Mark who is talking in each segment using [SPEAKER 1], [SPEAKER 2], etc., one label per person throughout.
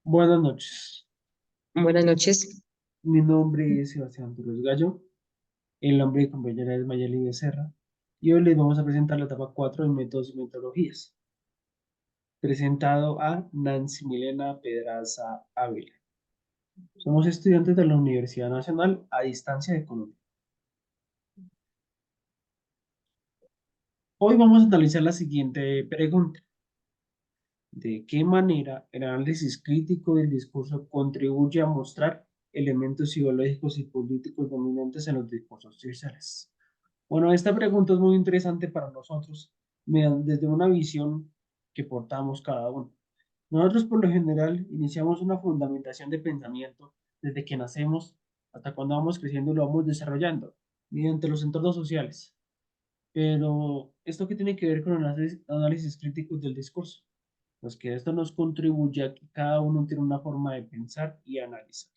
[SPEAKER 1] Buenas noches.
[SPEAKER 2] Buenas noches.
[SPEAKER 1] Mi nombre es Sebastián Torres Gallo. El nombre de compañera es Mayeli Becerra. Y hoy les vamos a presentar la etapa 4 de métodos y metodologías, presentado a Nancy Milena Pedraza Ávila. Somos estudiantes de la Universidad Nacional a Distancia de Colombia. Hoy vamos a analizar la siguiente pregunta. ¿De qué manera el análisis crítico del discurso contribuye a mostrar elementos ideológicos y políticos dominantes en los discursos sociales? Bueno, esta pregunta es muy interesante para nosotros, desde una visión que portamos cada uno. Nosotros, por lo general, iniciamos una fundamentación de pensamiento desde que nacemos hasta cuando vamos creciendo y lo vamos desarrollando mediante los entornos sociales. Pero, ¿esto qué tiene que ver con el análisis crítico del discurso? Pues que esto nos contribuye a que cada uno tiene una forma de pensar y analizar.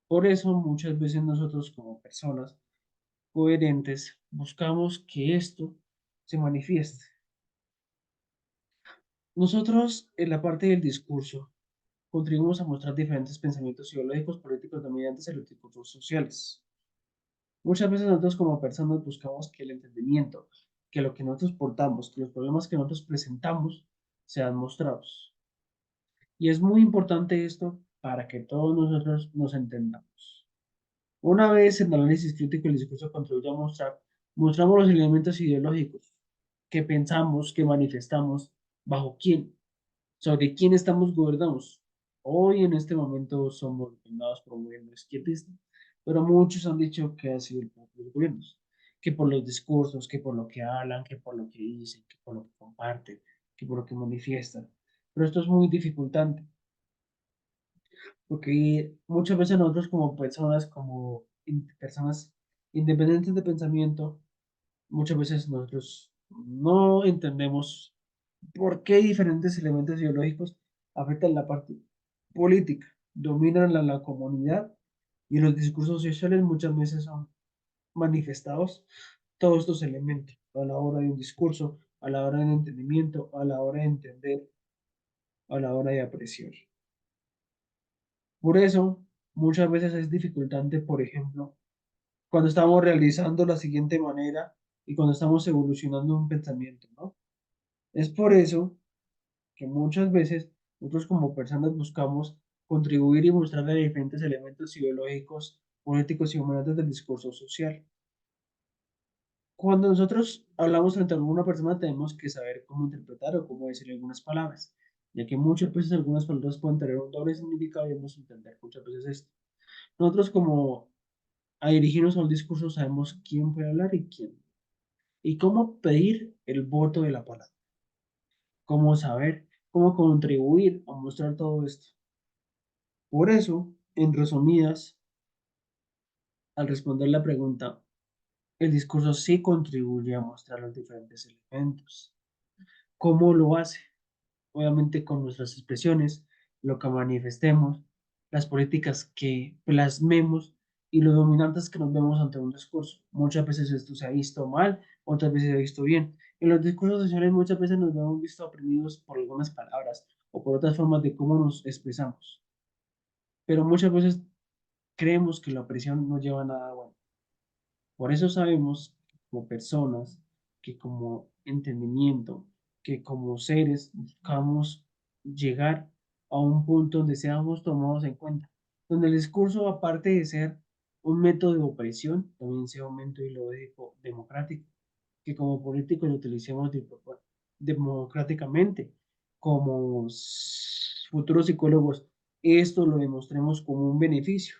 [SPEAKER 1] Por eso, muchas veces nosotros como personas coherentes, buscamos que esto se manifieste. Nosotros, en la parte del discurso, contribuimos a mostrar diferentes pensamientos ideológicos, políticos dominantes en los discursos sociales. Muchas veces nosotros como personas buscamos que el entendimiento, que lo que nosotros portamos, que los problemas que nosotros presentamos sean mostrados. Y es muy importante esto para que todos nosotros nos entendamos. Una vez el análisis crítico del discurso contribuye a mostramos los elementos ideológicos que pensamos, que manifestamos, bajo quién, sobre quién estamos gobernados. Hoy en este momento somos gobernados por un gobierno izquierdista, pero muchos han dicho que ha sido por los gobiernos, que por los discursos, que por lo que hablan, que por lo que dicen, que por lo que comparten, que por lo que manifiestan. Pero esto es muy dificultante, porque muchas veces nosotros como personas, como personas independientes de pensamiento, muchas veces nosotros no entendemos por qué diferentes elementos ideológicos afectan la parte política, dominan la comunidad y los discursos sociales muchas veces son manifestados todos estos elementos a la hora de un discurso, a la hora del entendimiento, a la hora de entender, a la hora de apreciar. Por eso, muchas veces es dificultante, por ejemplo, cuando estamos realizando la siguiente manera y cuando estamos evolucionando un pensamiento, ¿no? Es por eso que muchas veces nosotros como personas buscamos contribuir y mostrar diferentes elementos ideológicos, políticos y humanitarios del discurso social. Cuando nosotros hablamos frente a alguna persona tenemos que saber cómo interpretar o cómo decir algunas palabras, ya que muchas veces algunas palabras pueden tener un doble significado y debemos entender muchas veces esto. Nosotros como a dirigirnos a un discurso sabemos quién puede hablar y quién, y cómo pedir el voto de la palabra, cómo saber, cómo contribuir a mostrar todo esto. Por eso, en resumidas, al responder la pregunta, el discurso sí contribuye a mostrar los diferentes elementos. ¿Cómo lo hace? Obviamente con nuestras expresiones, lo que manifestemos, las políticas que plasmemos y los dominantes que nos vemos ante un discurso. Muchas veces esto se ha visto mal, otras veces se ha visto bien. En los discursos sociales muchas veces nos vemos visto oprimidos por algunas palabras o por otras formas de cómo nos expresamos. Pero muchas veces creemos que la opresión no lleva a nada bueno. Por eso sabemos como personas que como entendimiento, que como seres buscamos llegar a un punto donde seamos tomados en cuenta, donde el discurso, aparte de ser un método de opresión, también sea un método ideológico democrático, que como políticos lo utilicemos democráticamente, como futuros psicólogos, esto lo demostremos como un beneficio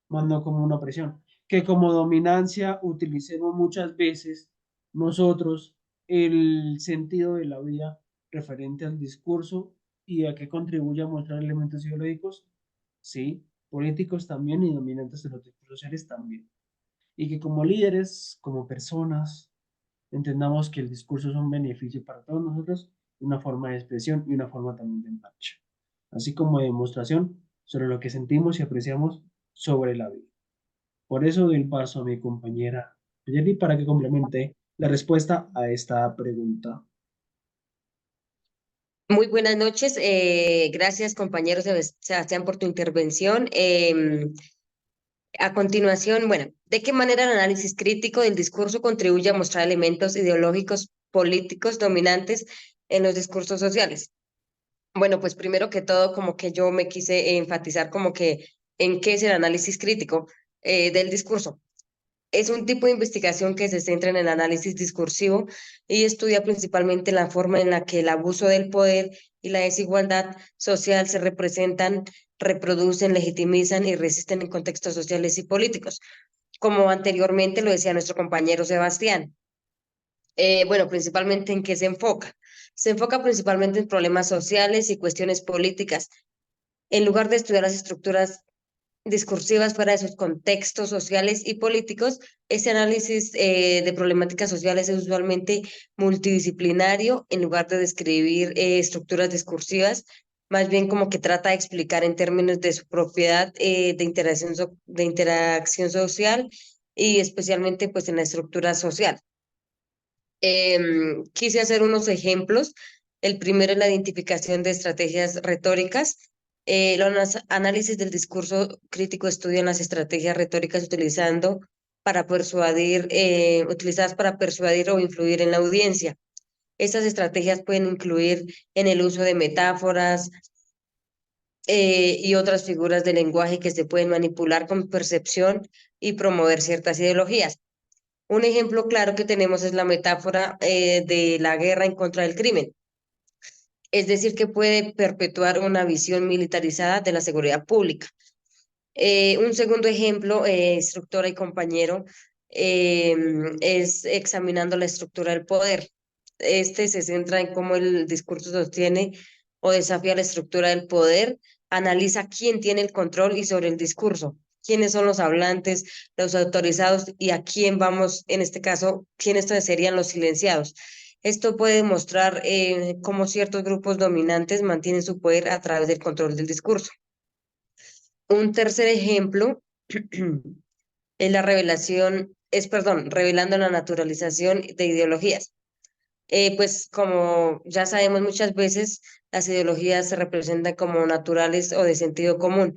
[SPEAKER 1] más no como una opresión. Que como dominancia utilicemos muchas veces nosotros el sentido de la vida referente al discurso y a qué contribuye a mostrar elementos ideológicos, sí, políticos también y dominantes de los discursos sociales también. Y que como líderes, como personas, entendamos que el discurso es un beneficio para todos nosotros, una forma de expresión y una forma también de marcha, así como de demostración sobre lo que sentimos y apreciamos sobre la vida. Por eso doy el paso a mi compañera Yerly para que complemente la respuesta a esta pregunta.
[SPEAKER 2] Muy buenas noches. Gracias, compañero Sebastián, por tu intervención. A continuación, bueno, ¿de qué manera el análisis crítico del discurso contribuye a mostrar elementos ideológicos políticos dominantes en los discursos sociales? Bueno, pues primero que todo, como que yo me quise enfatizar como que en qué es el análisis crítico del discurso. Es un tipo de investigación que se centra en el análisis discursivo y estudia principalmente la forma en la que el abuso del poder y la desigualdad social se representan, reproducen, legitimizan y resisten en contextos sociales y políticos, como anteriormente lo decía nuestro compañero Sebastián. Bueno, principalmente en qué se enfoca. Se enfoca principalmente en problemas sociales y cuestiones políticas, en lugar de estudiar las estructuras discursivas fuera de sus contextos sociales y políticos. Ese análisis de problemáticas sociales es usualmente multidisciplinario en lugar de describir estructuras discursivas, más bien como que trata de explicar en términos de su propiedad de interacción social y especialmente pues en la estructura social. Quise hacer unos ejemplos. El primero es la identificación de estrategias retóricas. Los análisis del discurso crítico estudian las estrategias retóricas utilizadas para persuadir o influir en la audiencia. Estas estrategias pueden incluir en el uso de metáforas y otras figuras de lenguaje que se pueden manipular con percepción y promover ciertas ideologías. Un ejemplo claro que tenemos es la metáfora de la guerra en contra del crimen, es decir, que puede perpetuar una visión militarizada de la seguridad pública. Un segundo ejemplo, instructora y compañero, eh, es examinando la estructura del poder. Este se centra en cómo el discurso sostiene o desafía la estructura del poder, analiza quién tiene el control y sobre el discurso, quiénes son los hablantes, los autorizados y a quién vamos, en este caso, quiénes serían los silenciados. Esto puede mostrar cómo ciertos grupos dominantes mantienen su poder a través del control del discurso. Un tercer ejemplo es revelando la naturalización de ideologías. Pues como ya sabemos muchas veces, las ideologías se representan como naturales o de sentido común.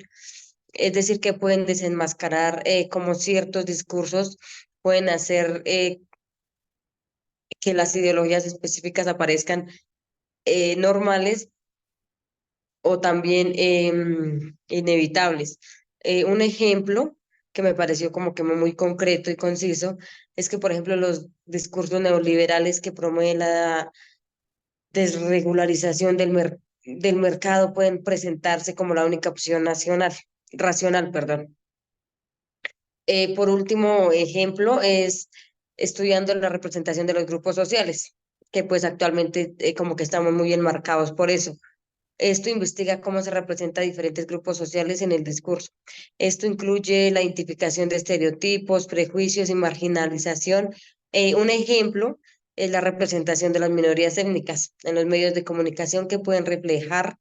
[SPEAKER 2] Es decir, que pueden desenmascarar como ciertos discursos pueden hacer que las ideologías específicas aparezcan normales o también inevitables. Un ejemplo que me pareció como que muy concreto y conciso es que, por ejemplo, los discursos neoliberales que promueven la desregularización del mercado pueden presentarse como la única opción racional, perdón. Por último ejemplo es estudiando la representación de los grupos sociales, que pues actualmente como que estamos muy enmarcados por eso. Esto investiga cómo se representa a diferentes grupos sociales en el discurso. Esto incluye la identificación de estereotipos, prejuicios y marginalización. Un ejemplo es la representación de las minorías étnicas en los medios de comunicación que pueden reflejar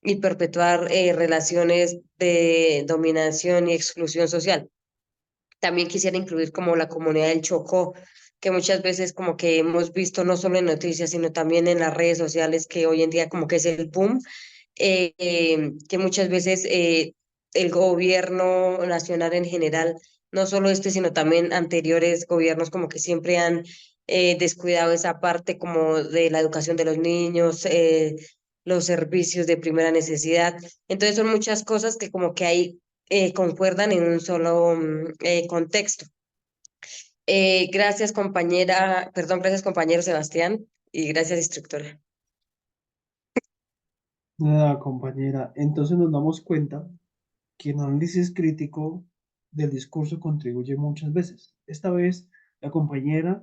[SPEAKER 2] y perpetuar relaciones de dominación y exclusión social. También quisiera incluir como la comunidad del Chocó, que muchas veces como que hemos visto no solo en noticias, sino también en las redes sociales, que hoy en día como que es el boom, que muchas veces el gobierno nacional en general, no solo este, sino también anteriores gobiernos como que siempre han descuidado esa parte como de la educación de los niños, los servicios de primera necesidad. Entonces son muchas cosas que como que hay concuerdan en un solo contexto. Gracias, compañera, perdón, gracias, compañero Sebastián, y gracias, instructora.
[SPEAKER 1] Nada, compañera. Entonces nos damos cuenta que el análisis crítico del discurso contribuye muchas veces. Esta vez la compañera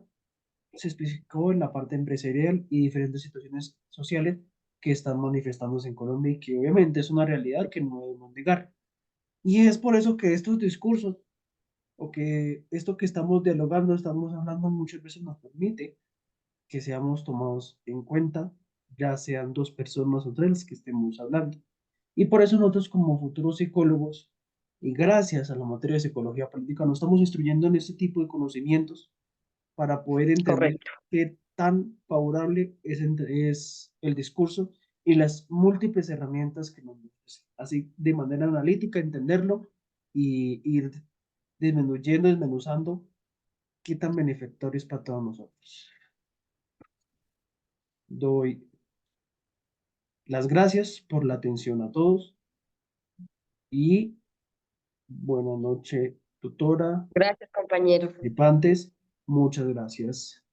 [SPEAKER 1] se especificó en la parte empresarial y diferentes situaciones sociales que están manifestándose en Colombia y que obviamente es una realidad que no debemos negar. Y es por eso que estos discursos o que esto que estamos dialogando, estamos hablando muchas veces nos permite que seamos tomados en cuenta, ya sean dos personas o tres que estemos hablando. Y por eso nosotros como futuros psicólogos, y gracias a la materia de psicología política, nos estamos instruyendo en este tipo de conocimientos para poder entender
[SPEAKER 2] Correcto.
[SPEAKER 1] qué tan favorable es el discurso y las múltiples herramientas que nos ofrece. Así, de manera analítica, entenderlo y ir disminuyendo, desmenuzando qué tan benefactorio es para todos nosotros. Doy las gracias por la atención a todos y buenas noches, tutora,
[SPEAKER 2] Gracias, compañero.
[SPEAKER 1] participantes. Muchas gracias.